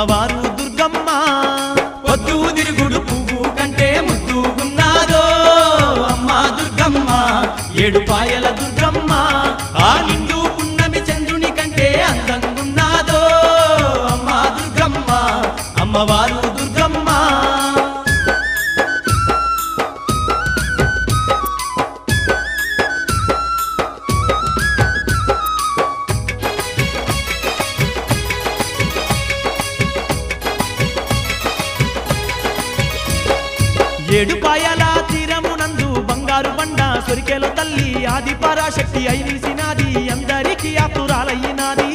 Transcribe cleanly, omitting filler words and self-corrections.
అమ్మవారు దుర్గమ్మ పొద్దు తిరుగుడు పువ్వు కంటే ముద్దుగున్నాదో అమ్మ దుర్గమ్మ ఏడుపాయల దుర్గమ్మ ఆ నిండు పున్నమి చంద్రుని కంటే అందంగున్నాదో అమ్మ దుర్గమ్మ అమ్మవారు దుర్గమ్మ ఏడుపాయల తీరమునందు బంగారు బండ సొరికెలో తల్లి ఆది పరాశక్తి అయి నిలిసినాది అందరికీ ఆతురాలయ్యినాది